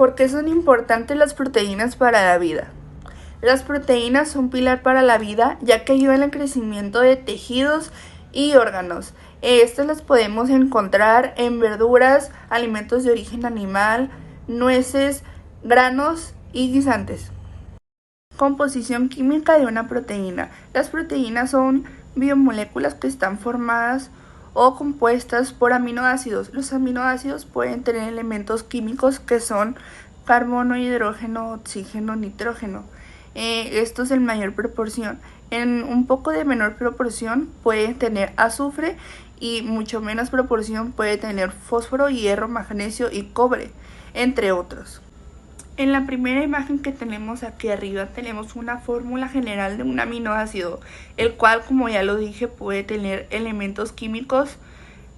¿Por qué son importantes las proteínas para la vida? Las proteínas son pilar para la vida, ya que ayudan al crecimiento de tejidos y órganos. Estas las podemos encontrar en verduras, alimentos de origen animal, nueces, granos y guisantes. Composición química de una proteína. Las proteínas son biomoléculas que están formadas o compuestas por aminoácidos. Los aminoácidos pueden tener elementos químicos que son carbono, hidrógeno, oxígeno, nitrógeno. Estos en mayor proporción. En un poco de menor proporción puede tener azufre y mucho menos proporción puede tener fósforo, hierro, magnesio y cobre, entre otros. En la primera imagen que tenemos aquí arriba tenemos una fórmula general de un aminoácido, el cual, como ya lo dije, puede tener elementos químicos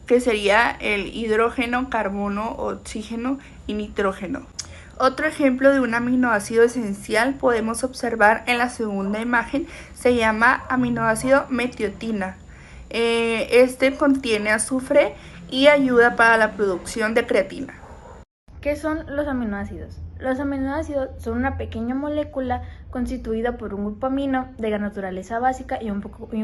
que sería el hidrógeno, carbono, oxígeno y nitrógeno. Otro ejemplo de un aminoácido esencial podemos observar en la segunda imagen, se llama aminoácido metiotina. Este contiene azufre y ayuda para la producción de creatina. ¿Qué son los aminoácidos? Los aminoácidos son una pequeña molécula constituida por un grupo amino de naturaleza básica y un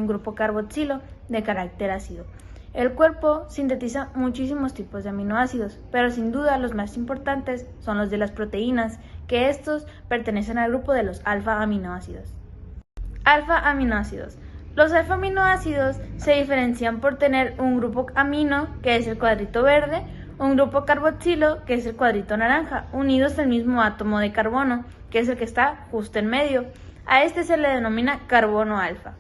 grupo carboxilo de carácter ácido. El cuerpo sintetiza muchísimos tipos de aminoácidos, pero sin duda los más importantes son los de las proteínas, que estos pertenecen al grupo de los alfa-aminoácidos. Alfa-aminoácidos. Los alfa-aminoácidos se diferencian por tener un grupo amino, que es el cuadrito verde, un grupo carboxilo, que es el cuadrito naranja, unidos al mismo átomo de carbono, que es el que está justo en medio. A este se le denomina carbono alfa.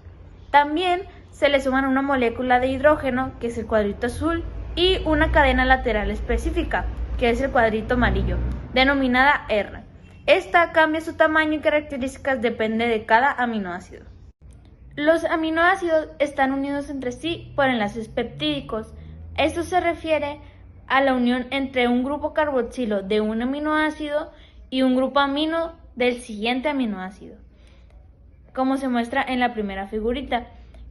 También se le suman una molécula de hidrógeno, que es el cuadrito azul, y una cadena lateral específica, que es el cuadrito amarillo, denominada R. Esta cambia su tamaño y características depende de cada aminoácido. Los aminoácidos están unidos entre sí por enlaces peptídicos. Esto se refiere a la unión entre un grupo carboxilo de un aminoácido y un grupo amino del siguiente aminoácido, como se muestra en la primera figurita.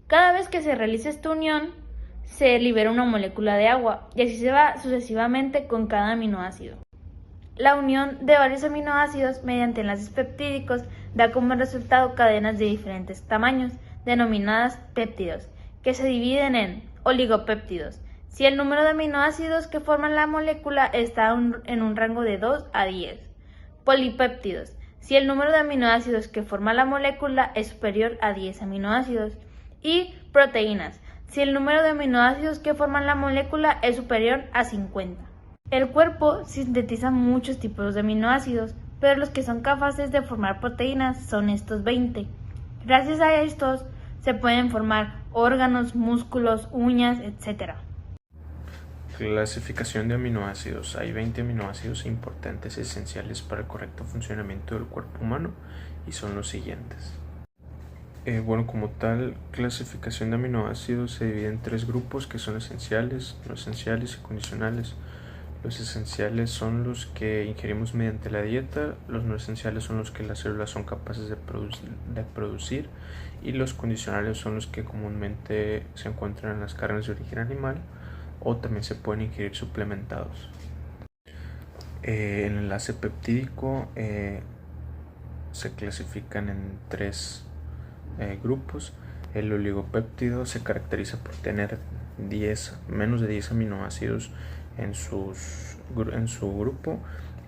Cada vez que se realiza esta unión, se libera una molécula de agua, y así se va sucesivamente con cada aminoácido. La unión de varios aminoácidos mediante enlaces peptídicos da como resultado cadenas de diferentes tamaños, denominadas péptidos, que se dividen en oligopéptidos, si el número de aminoácidos que forman la molécula está en un rango de 2 a 10. Polipéptidos, si el número de aminoácidos que forma la molécula es superior a 10 aminoácidos. Y proteínas, si el número de aminoácidos que forman la molécula es superior a 50. El cuerpo sintetiza muchos tipos de aminoácidos, pero los que son capaces de formar proteínas son estos 20. Gracias a estos se pueden formar órganos, músculos, uñas, etc. Clasificación de aminoácidos. Hay 20 aminoácidos importantes esenciales para el correcto funcionamiento del cuerpo humano y son los siguientes. Como tal, clasificación de aminoácidos se divide en 3 grupos que son esenciales, no esenciales y condicionales. Los esenciales son los que ingerimos mediante la dieta, los no esenciales son los que las células son capaces de producir y los condicionales son los que comúnmente se encuentran en las carnes de origen animal o también se pueden ingerir suplementados. El enlace peptídico se clasifican en 3 grupos. El oligopéptido se caracteriza por tener menos de 10 aminoácidos en su grupo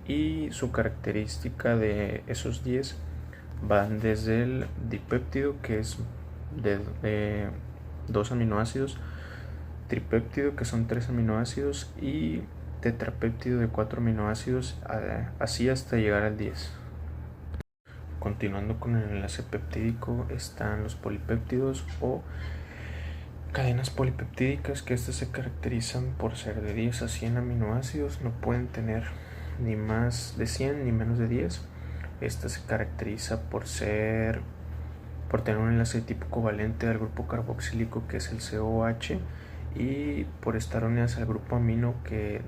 y su característica de esos 10 van desde el dipéptido, que es de 2 aminoácidos, tripéptido, que son 3 aminoácidos, y tetrapéptido de 4 aminoácidos, así hasta llegar al 10. Continuando con el enlace peptídico están los polipéptidos o cadenas polipeptídicas, que estas se caracterizan por ser de 10 a 100 aminoácidos, no pueden tener ni más de 100 ni menos de 10. Esta se caracteriza por tener un enlace tipo covalente al grupo carboxílico, que es el COH, y por estar unidas al grupo amino que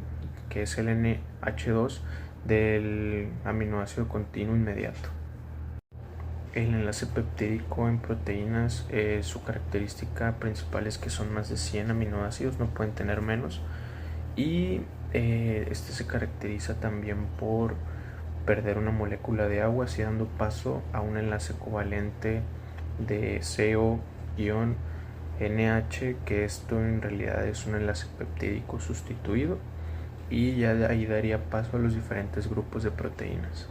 es el NH2 del aminoácido continuo inmediato. El enlace peptídico en proteínas, su característica principal es que son más de 100 aminoácidos, no pueden tener menos, y este se caracteriza también por perder una molécula de agua, así dando paso a un enlace covalente de CO-NH, que esto en realidad es un enlace peptídico sustituido, y ya de ahí daría paso a los diferentes grupos de proteínas.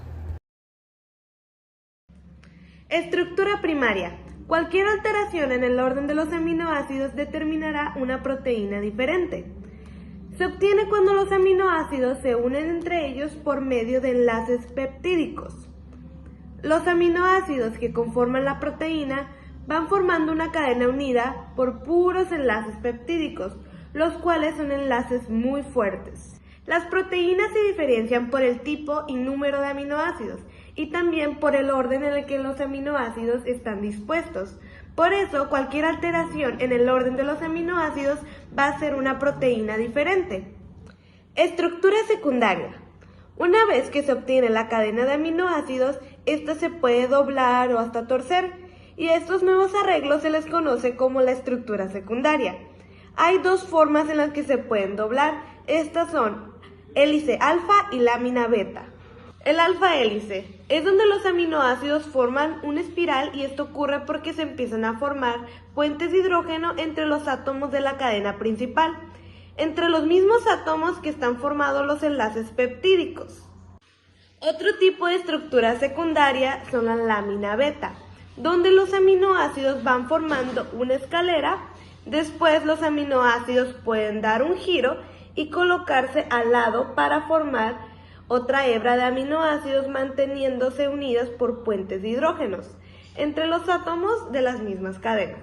Estructura primaria. Cualquier alteración en el orden de los aminoácidos determinará una proteína diferente. Se obtiene cuando los aminoácidos se unen entre ellos por medio de enlaces peptídicos. Los aminoácidos que conforman la proteína van formando una cadena unida por puros enlaces peptídicos, los cuales son enlaces muy fuertes. Las proteínas se diferencian por el tipo y número de aminoácidos y también por el orden en el que los aminoácidos están dispuestos. Por eso, cualquier alteración en el orden de los aminoácidos va a ser una proteína diferente. Estructura secundaria. Una vez que se obtiene la cadena de aminoácidos, esta se puede doblar o hasta torcer, y a estos nuevos arreglos se les conoce como la estructura secundaria. Hay dos formas en las que se pueden doblar. Estas son hélice alfa y lámina beta. El alfa hélice es donde los aminoácidos forman una espiral, y esto ocurre porque se empiezan a formar puentes de hidrógeno entre los átomos de la cadena principal, entre los mismos átomos que están formados los enlaces peptídicos. Otro tipo de estructura secundaria son la lámina beta, donde los aminoácidos van formando una escalera. Después los aminoácidos pueden dar un giro y colocarse al lado para formar otra hebra de aminoácidos, manteniéndose unidas por puentes de hidrógenos entre los átomos de las mismas cadenas.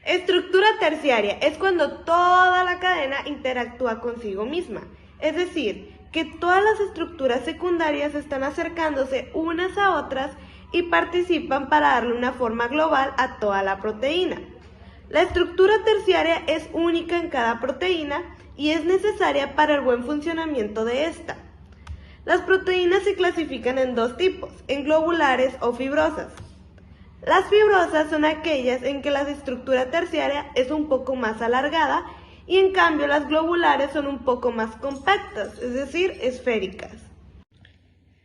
Estructura terciaria es cuando toda la cadena interactúa consigo misma, es decir, que todas las estructuras secundarias están acercándose unas a otras y participan para darle una forma global a toda la proteína. La estructura terciaria es única en cada proteína y es necesaria para el buen funcionamiento de esta. Las proteínas se clasifican en dos tipos, en globulares o fibrosas. Las fibrosas son aquellas en que la estructura terciaria es un poco más alargada, y en cambio las globulares son un poco más compactas, es decir, esféricas.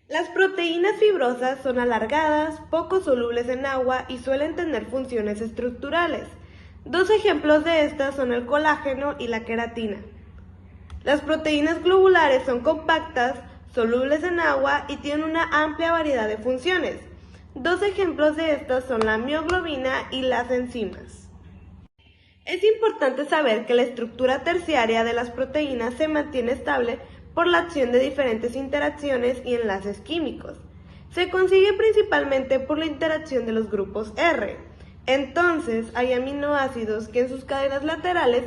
Las proteínas fibrosas son alargadas, poco solubles en agua y suelen tener funciones estructurales. Dos ejemplos de estas son el colágeno y la queratina. Las proteínas globulares son compactas, solubles en agua y tienen una amplia variedad de funciones. Dos ejemplos de estas son la mioglobina y las enzimas. Es importante saber que la estructura terciaria de las proteínas se mantiene estable por la acción de diferentes interacciones y enlaces químicos. Se consigue principalmente por la interacción de los grupos R. Entonces, hay aminoácidos que en sus cadenas laterales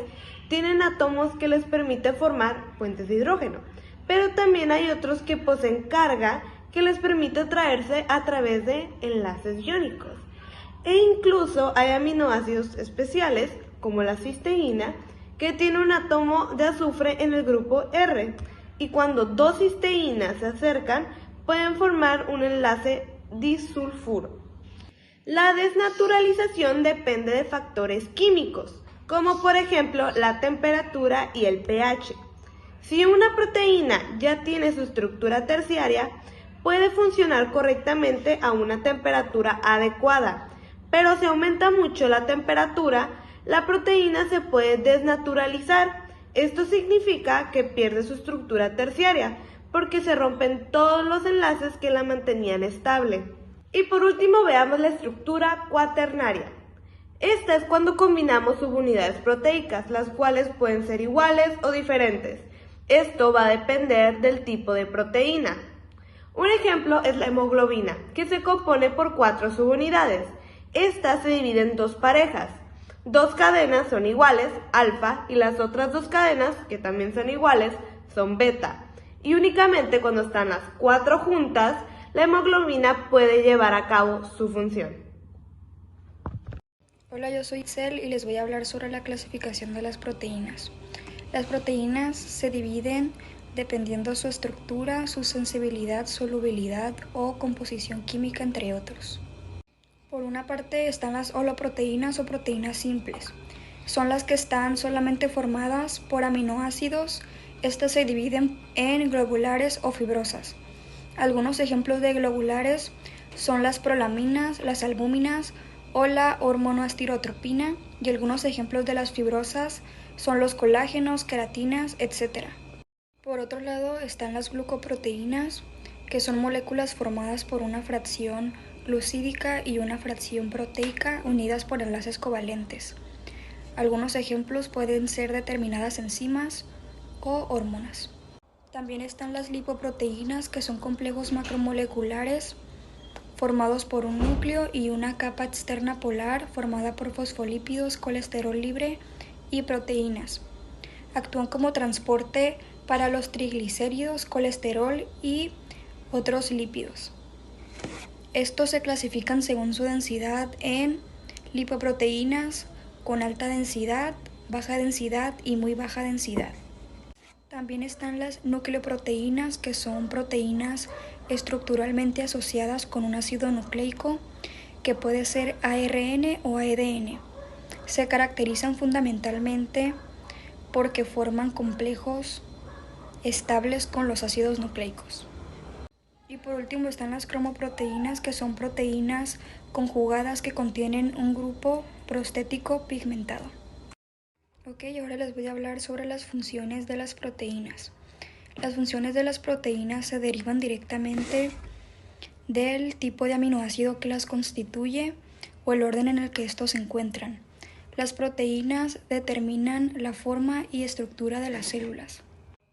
tienen átomos que les permite formar puentes de hidrógeno, pero también hay otros que poseen carga que les permite atraerse a través de enlaces iónicos. E incluso hay aminoácidos especiales, como la cisteína, que tiene un átomo de azufre en el grupo R, y cuando dos cisteínas se acercan, pueden formar un enlace disulfuro. La desnaturalización depende de factores químicos, como por ejemplo la temperatura y el pH. Si una proteína ya tiene su estructura terciaria, puede funcionar correctamente a una temperatura adecuada, pero si aumenta mucho la temperatura, la proteína se puede desnaturalizar. Esto significa que pierde su estructura terciaria, porque se rompen todos los enlaces que la mantenían estable. Y por último veamos la estructura cuaternaria. Esta es cuando combinamos subunidades proteicas, las cuales pueden ser iguales o diferentes. Esto va a depender del tipo de proteína. Un ejemplo es la hemoglobina, que se compone por 4 subunidades. Esta se divide en dos parejas. Dos cadenas son iguales, alfa, y las otras dos cadenas, que también son iguales, son beta. Y únicamente cuando están las 4 juntas, la hemoglobina puede llevar a cabo su función. Hola, yo soy Itzel y les voy a hablar sobre la clasificación de las proteínas. Las proteínas se dividen dependiendo su estructura, su sensibilidad, solubilidad o composición química, entre otros. Por una parte están las holoproteínas o proteínas simples. Son las que están solamente formadas por aminoácidos. Estas se dividen en globulares o fibrosas. Algunos ejemplos de globulares son las prolaminas, las albúminas o la hormonoastirotropina, y algunos ejemplos de las fibrosas son los colágenos, queratinas, etc. Por otro lado están las glucoproteínas, que son moléculas formadas por una fracción glucídica y una fracción proteica unidas por enlaces covalentes. Algunos ejemplos pueden ser determinadas enzimas o hormonas. También están las lipoproteínas, que son complejos macromoleculares formados por un núcleo y una capa externa polar formada por fosfolípidos, colesterol libre y proteínas. Actúan como transporte para los triglicéridos, colesterol y otros lípidos. Estos se clasifican según su densidad en lipoproteínas con alta densidad, baja densidad y muy baja densidad. También están las nucleoproteínas, que son proteínas estructuralmente asociadas con un ácido nucleico, que puede ser ARN o ADN. Se caracterizan fundamentalmente porque forman complejos estables con los ácidos nucleicos. Y por último están las cromoproteínas, que son proteínas conjugadas que contienen un grupo prostético pigmentado. Ok, ahora les voy a hablar sobre las funciones de las proteínas. Las funciones de las proteínas se derivan directamente del tipo de aminoácido que las constituye o el orden en el que estos se encuentran. Las proteínas determinan la forma y estructura de las células.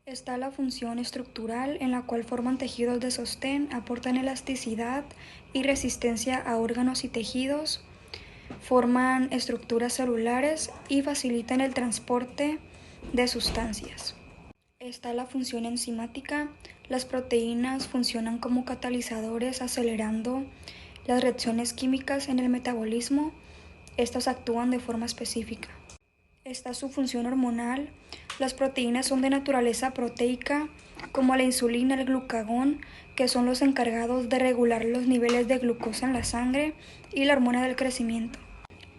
Está la función estructural, en la cual forman tejidos de sostén, aportan elasticidad y resistencia a órganos y tejidos, forman estructuras celulares y facilitan el transporte de sustancias. Está la función enzimática. Las proteínas funcionan como catalizadores, acelerando las reacciones químicas en el metabolismo. Estas actúan de forma específica. Está su función hormonal. Las proteínas son de naturaleza proteica, como la insulina, el glucagón, que son los encargados de regular los niveles de glucosa en la sangre, y la hormona del crecimiento.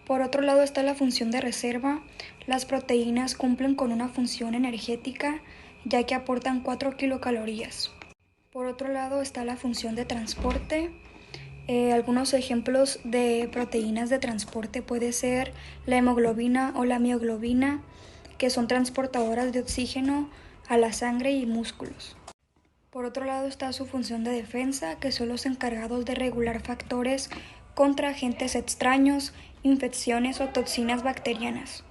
Por otro lado está la función de reserva. Las proteínas cumplen con una función energética, ya que aportan 4 kilocalorías. Por otro lado está la función de transporte. Algunos ejemplos de proteínas de transporte puede ser la hemoglobina o la mioglobina, que son transportadoras de oxígeno a la sangre y músculos. Por otro lado está su función de defensa, que son los encargados de regular factores contra agentes extraños, infecciones o toxinas bacterianas.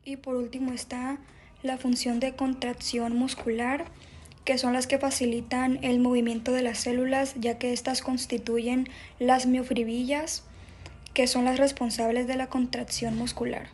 Y por último está la función de contracción muscular, que son las que facilitan el movimiento de las células, ya que estas constituyen las miofibrillas, que son las responsables de la contracción muscular.